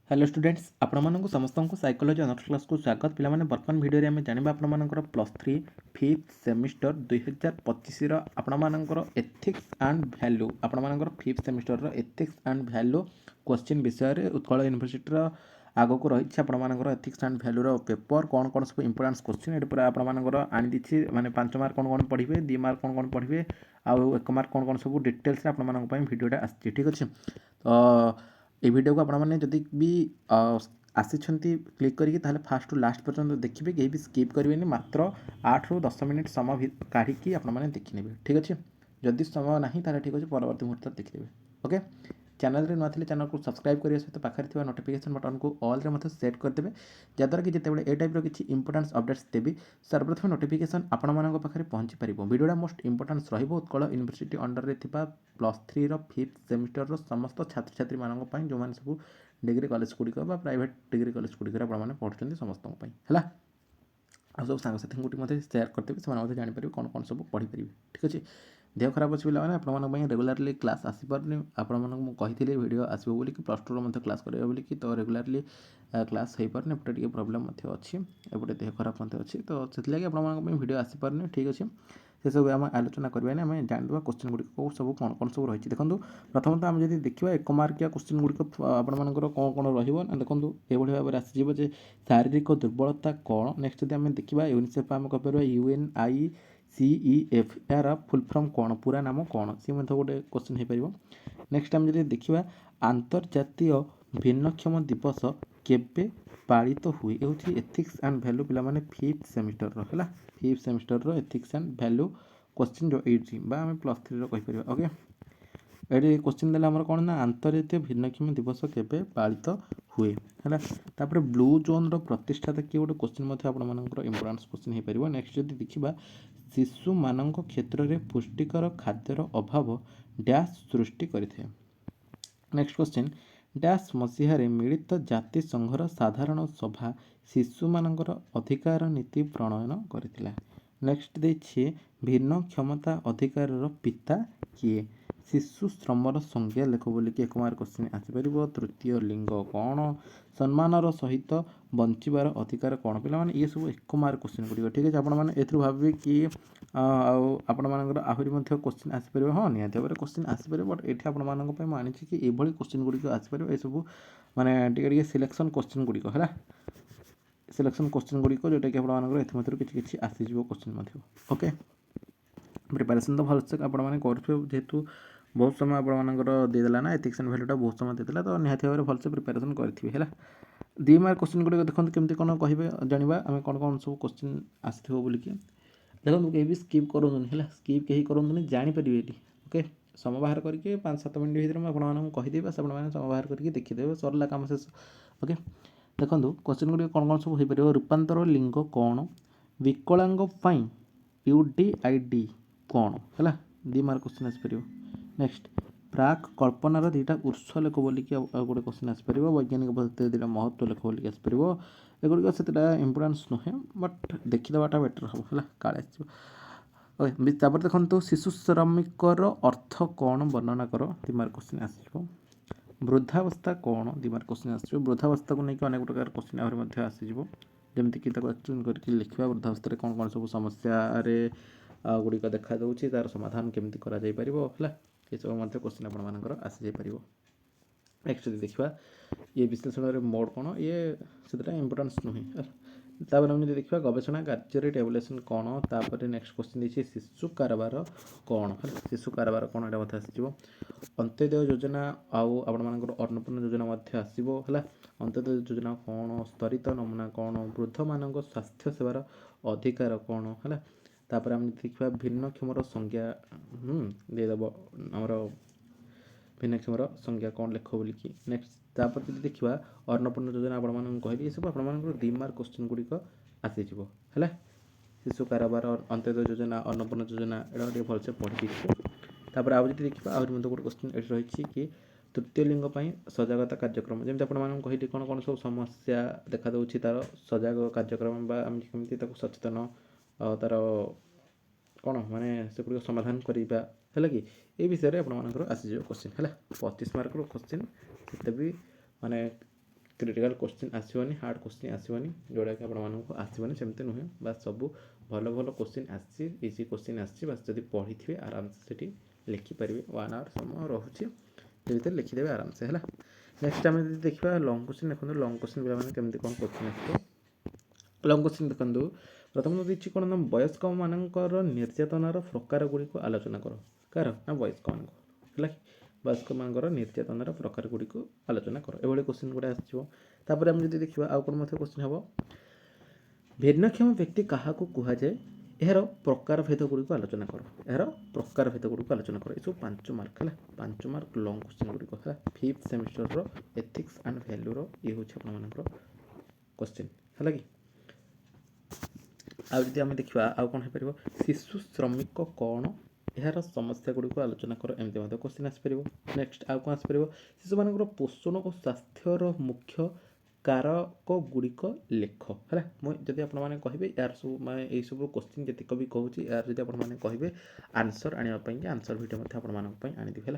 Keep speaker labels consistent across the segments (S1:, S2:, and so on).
S1: Hello students आपण समस्त को साइकोलॉजी अनर्स क्लास को स्वागत पिला माने वर्तमान वीडियो रे हमें जानिबा आपण +3 फिफ्थ सेमिस्टर 2025 आपण एथिक्स एंड वैल्यू आपण fifth semester ethics and value question विषय रे उत्कल यूनिवर्सिटी आगो को रही आपर एथिक्स एंड वैल्यू पेपर कौन कौन सब इंपोर्टेंस क्वेश्चन ये पूरा आपर आनी दी माने 5 मार्क कौन कौन पढ़े 2 मार्क कौन कौन पढ़े आउ 1 मार्क कौन कौन सब डिटेल्स भिडियोटा आसी ठीक अच्छे तो ये वीडियो को आपने जदि भी आसी क्लिक करिए ताहले फास्ट टू लास्ट पर्यंत देखिए कहीं भी स्किप करेंगे मात्र 8 ରୁ 10 मिनिट समय काढ़ी आपने देखने ठीक अच्छे जदि समय ना ताहले ठीक अच्छे परवर्त मुहूर्त देखिए ओके चैनल रे नी चैनल को सब्सक्राइब करिए सहित पाखे नोटिफिकेशन बटन को ऑल रे मत सेट करदेवे जद्वारा कि जिते ए टाइप किसी इंपोर्टेंस अपडेट्स देवी सर्वप्रथम नोटिफिकेशन आपण मानक पाखे पहुँची पार वीडियोटा most importance Utkal university under रे +3 फिफ्थ सेमिस्टर समस्त छात्र छात्री मानक जो मैंने सब डिग्री कॉलेज गुड़िक प्राइवेट डिग्री कॉलेज गुड़िक पढ़ुं समस्त है आ सब सांगसाथी सेयार करदेवी से जापर कौन कौन सब पढ़ी पारे ठीक अच्छे देह खराब अच्छे पे आपने रेगुलारली क्लास आसपारे आपको वीडियो आसो बोली +2 क्लास करेंगे तो रेगुलारली क्लास हो पारे एपटे प्रोब्लेम अच्छी एपटे देह खराब अच्छी तो से वीडियो आसपारे ठीक अच्छे से सब आम आलोचना करवानी आम जानवा क्वेश्चन गुड़िक सब कौन कौन सब रही देखो प्रथम तो आम जब देखा 1 मार्किया क्वेश्चन गुड़िक आपर कौन कौन रहा देखो ये भाव में आसज शारीरिक दुर्बलता कौन नेक्स्ट जब आम देखा यूनिसेफ आम कह UNICEF यार फुल फॉर्म कौन पूरा नाम कौन सी गोटे क्वेश्चन हो पार नेक्स्ट आम जब देखा आंतर्जातीय भिन्नक्षम दिवस केबे पालित हुए ये हूँ एथिक्स एंड वैल्यू पे फिफ्थ सेमिस्टर है fifth semester ethics and value question जो एटी आम +3 कहीपर ओके ये क्वेश्चन देला आमर कौन ना आंतर्जातीय भिन्नक्षम दिवस केबे पालित हुए है तापर ब्लू जोन प्रतिष्ठाता किए गोटे क्वेश्चन इंपोर्टेंस क्वेश्चन हो पार नेक्स्ट जब देखा शिशु मान क्षेत्र में पुष्टिकर खाद्यर अभाव डैश सृष्टि करें नेक्स्ट क्वेश्चन डैश मसीह मिलित जाति संघर साधारण सभा शिशु मानकर अधिकार नीति प्रणयन करथिला नेक्स्ट देखिए भिन्न क्षमता अधिकार पिता किए शिशु श्रमर संज्ञा लेख बोल कि 1 मार्क क्वेश्चन आसपर तृतीय लिंग कौन सम्मानर सहित बंचार अधिकार कौन पे ये सब 1 मार्क क्वेश्चन गुड़िक ठीक है आपने भावे कि आपण आहरी क्वेश्चन आसपर हाँ निहत भाव क्वेश्चन आसपर बट ये आपण आनी कि ये क्वेश्चन गुड़िक आसपर ये सब मानते सिलेक्शन क्वेश्चन गुड़िक है सिलेक्शन क्वेश्चन गुड़िक जोटा कि आपंकर किसी आसीज क्वेश्चन ओके प्रिपेरेसन तो भलसे आपने करेतु बहुत समय आपर देदेला ना एथिक्स एंड वैल्यूटा बहुत समय देदेला तो निहत भाव में भलसे प्रिपेरेसन करेंगे है 2 मार्क क्वेश्चन गुड़िक देखो केमती कौन कहे जाना आम कौन कौन सब क्वेश्चन आसो बोलिकी देखो कहीं भी स्किप करूँ है स्किप कहीं करूँ जापर ये ओके समय बाहर करके 5-7 मिनट भर मुझे आपदेवी बस आप समय बाहर करके देखीदे सरला कम शेष ओके देखो क्वेश्चन गुड़िक कौन कौन सब हो पार रूपांतर लिंग कौन विकलांग UDID कौन है 2 मार्क क्वेश्चन आसपर नेक्स्ट प्राक कल्पनार 2टा उत्स लेख बोलिकी गोटे क्वेश्चन आसपर वैज्ञानिक पद्धति 2टा महत्व लेख बोलिकी आसपर एगुड़िक से इंपोर्टेंस नुहे बट देखीदेटा बेटर हम है काले आसपर देखो शिशु श्रमिकर अर्थ कौन वर्णना कर 2 मार्क क्वेश्चन आसो वृद्धावस्था कौन 2 मार्क क्वेश्चन आसो वृद्धावस्था को लेकिन अनेक प्रकार क्वेश्चन आहरी आसो जमीक एक्सप्लेन करके लिखा वृद्धावस्था कौन कौन सब समस्या गुड़िक देखा तार समाधान केमती करा जाई परिबो है ये सब क्वेश्चन आपर आसी जापर नेक्स्ट देखा ये विश्लेषण मोड कौन ये से इंपोर्टेंस नुहे तापर हम देखा गवेषणा कार्य टेबुलेसन कौन तापर नेक्स्ट क्वेश्चन देखिए शिशु कारबार कौन है शिशु कारबार कौन यहाँ मत आसो अंत्योदय योजना आउ आपर अन्नपूर्ण योजना आसो है अंत्योदय योजना कौन स्तरित नमूना कौन वृद्ध मान स्वास्थ्य सेवार अधिकार कौन है तापर आम देखा भिन्नक्षमर संज्ञा देदेव आमर भिन्नक्षमर संज्ञा कौन लेख बोलिकी नेक्स्ट तापर जब देखा अन्नपूर्ण योजना आपण कहली ये सब आप 2 मार्क क्वेश्चन गुड़िक आसीज है शिशु कारबार अंत्योदय योजना अन्नपूर्ण योजना यहाँ भलसे पढ़ी तापर आज देखा आहरी गोटे क्वेश्चन ये रही कि तृतीय लिंग सजागता कार्यक्रम जमी आपको कहली कौन कौन सब समस्या देखा दूसरी तार सजाग कार्यक्रम केमी सचेतन तार कौन माने से गुड़ समाधान करवा है कि ये विषय में आपर आसीज क्वेश्चन है 25 मार्क क्वेश्चन से भी माने क्रिटिकल क्वेश्चन आसोनी हार्ड क्वेश्चन आसोनी जोड़ा कि आपको आसोनी सेमती नुहे बास सब भल भल क्वेश्चन आसी इजी क्वेश्चन आसी बास जब पढ़ी थे आराम से लिखिपारे 1 आवर समय रोचे भर लिखिदेवे आराम से है। नेक्स्ट आम देखा लंग क्वेश्चन देखो लंग क्वेश्चन पे केमती कौन क्वेश्चन आस लंग क्वेश्चन देखो प्रथम देखिए कौन ना वयस्क मानकर निर्यातनार प्रकार गुड़िक आलोचना कर कार ना वयस्क मान है वयस्क मानकर निर्यातनार प्रकार गुड़िक आलोचना कर एभली क्वेश्चन गुड़ा आसपर आम जब देखा आउ कौन क्वेश्चन हम भिन्नक्षम व्यक्ति क्या कहुए यार प्रकार भेद गुड़िक आलोचना कर यार प्रकार भेद गुड़िक आलोचना कर ये 5 मार्क है 5 मार्क लंग क्वेश्चन गुड़िक है 5th semester ethics and value ये हूँ क्वेश्चन है कि आदि आम देखा आउ कौन हो शिशु श्रमिक कौन यार समस्या गुड़िक आलोचना कर एमती क्वेश्चन आसपर नेक्स्ट आउ कौन आसपर शिशु मान पोषण और स्वास्थ्यर मुख्य कारक गुड़िक लेख है मुझे आपने कहे यार सब मैं यही सब क्वेश्चन जी भी कहूँ यार जब आपने कहे आंसर आने आंसर भिडियो आनीदेवी है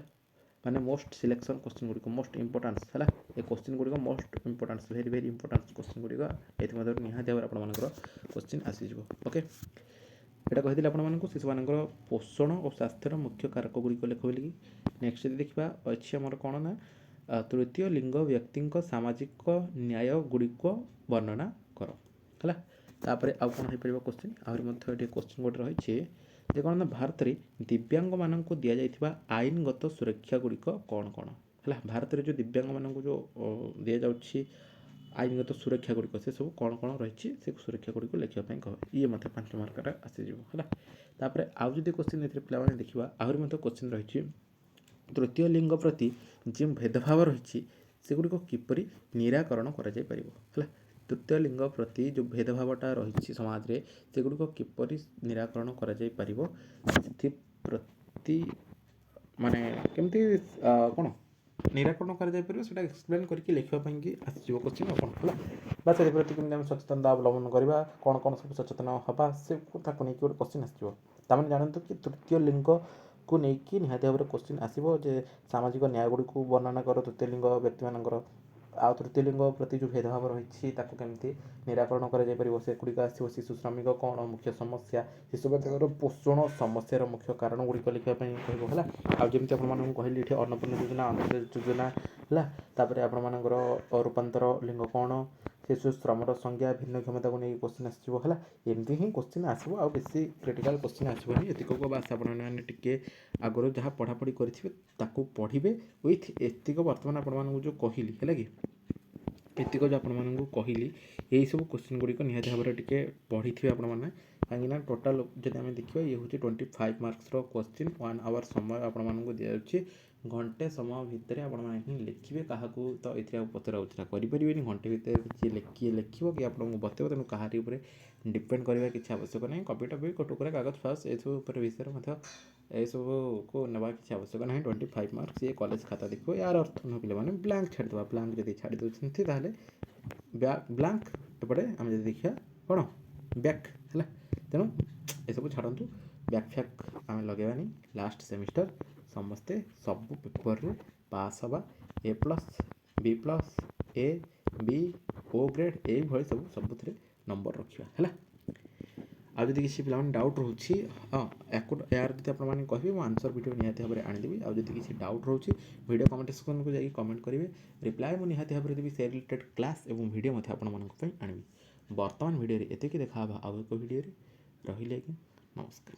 S1: माने मोस्ट सिलेक्शन क्वेश्चन गुड़िक मोस्ट इंपोर्टान्स है ये क्वेश्चन गुड़िक most importance very very importance question गुड़िक ये निहाती भाव आपर क्वेश्चन आसीज ओके यहाँ कही आपको शिशु मान पोषण और स्वास्थ्यर मुख्य कारक गुड़िक लेख बोलिकी नेक्स्ट देखा अच्छी आमर कौन ना तृतीय लिंग व्यक्ति सामाजिक न्याय गुड़िक वर्णना कर है तापर आउ कौन हो पार क्वेश्चन आहरी क्वेश्चन गोटे रही जे कौन ना भारत में दिव्यांग मान दि जाइथिबा आईनगत सुरक्षा गुड़िक कौन कौन है भारत में जो दिव्यांग मान जो दि जाउछि आईनगत सुरक्षा गुड़िक से सब कौन कौन रही से सुरक्षा गुड़िक लिखापी कह ये मत 5 मार्क आसीज है आउ जो क्वेश्चन ये पे देखा आहरी क्वेश्चन रही तृतीय लिंग प्रति जो भेदभाव रही सेगुड़िक किपरि निराकरण कर तृतीय लिंग प्रति जो भेदभावटा रही समाज में सेगुड़िक किपरि निराकरण कर माने केमती कौन निराकरण कर एक्सप्लेन करके लिखापी आसो क्वेश्चन कौन है से प्रति केमती सचेतनता अवलम्बन करवा कौन कौन सब सचेतन हाँ से नहीं गोटे क्वेश्चन आसो तमें जानते कि तृतीय लिंग को लेकिन निहाती भाव में क्वेश्चन आसो जे सामाजिक न्याय गुड़ी को वर्णना कर तृतीय लिंग व्यक्ति मानकर आ तृतीय लिंग प्रति जो भेदभाव रही केमती निराकरण करगुड़िक आसो शिशु श्रमिक कौन मुख्य समस्या शिशु पोषण समस्यार मुख्य कारण गुड़िक लिखापी कहब है आमती आपको कहली ये अन्नपूर्ण योजना अंत्योदय योजना है आपर रूपांतर लिंग कौन शिशु श्रमर संज्ञा भिन्न क्षमता को लेकिन क्वेश्चन आसो है एमती ही क्वेश्चन आसो आ बेसी क्रिटिकल क्वेश्चन आसोनी एतिक बास आपके आगुरी जहाँ पढ़ापढ़ी करेंगे पढ़े विथ एतिक बर्तमान आपको जो कहली है कि एतिक जो आपको कहली यही सब क्वेश्चन गुड़िक निहाती भाव में पढ़ी थे आपने कहीं टोटाल जब आम देखा ये हूँ 25 मार्क्स क्वेश्चन 1 आवर समय आपको दि जाऊँगी घंटे समय भितर आपने लिखे क्या तो ये पचरा उचरा करें घंटे भितर किए लिख कि आपको बतेब तेणु कहारी डिपेंड करवा किसी आवश्यक नहीं कपी टपी टुकड़ा कागज फास ये सब विषय सब को नवा किसी आवश्यक नहीं 25 मार्क्स ये कॉलेज खाता देखो यार अर्थ न पे ब्लांक छाड़ीद ब्लांक जब छाड़ी दूसरे ब्लांक एपटे आम जब देखा कौन बैक है तेणु ये सब छाड़ू बैक फैक आम लगेबानी लास्ट सेमिस्टर समस्ते सब पेपर रे पास हवा A+B+ A B O grade ये सब नंबर रखा है आज जब किसी पे डाउट रोचे हाँ यार जब आपने कहे मुझे आंसर वीडियो निहाती भाव में आनीदेवी आज जब किसी डाउट रोचे वीडियो कमेंट सेक्शन को जाइए कमेंट करेंगे रिप्लाई मुझे निहाती भाव में देवी से रिलेटेड क्लास और वीडियो मत आपंप आनी बर्तमान वीडियो एतिक देखा आउ एक वीडियो रही नमस्कार।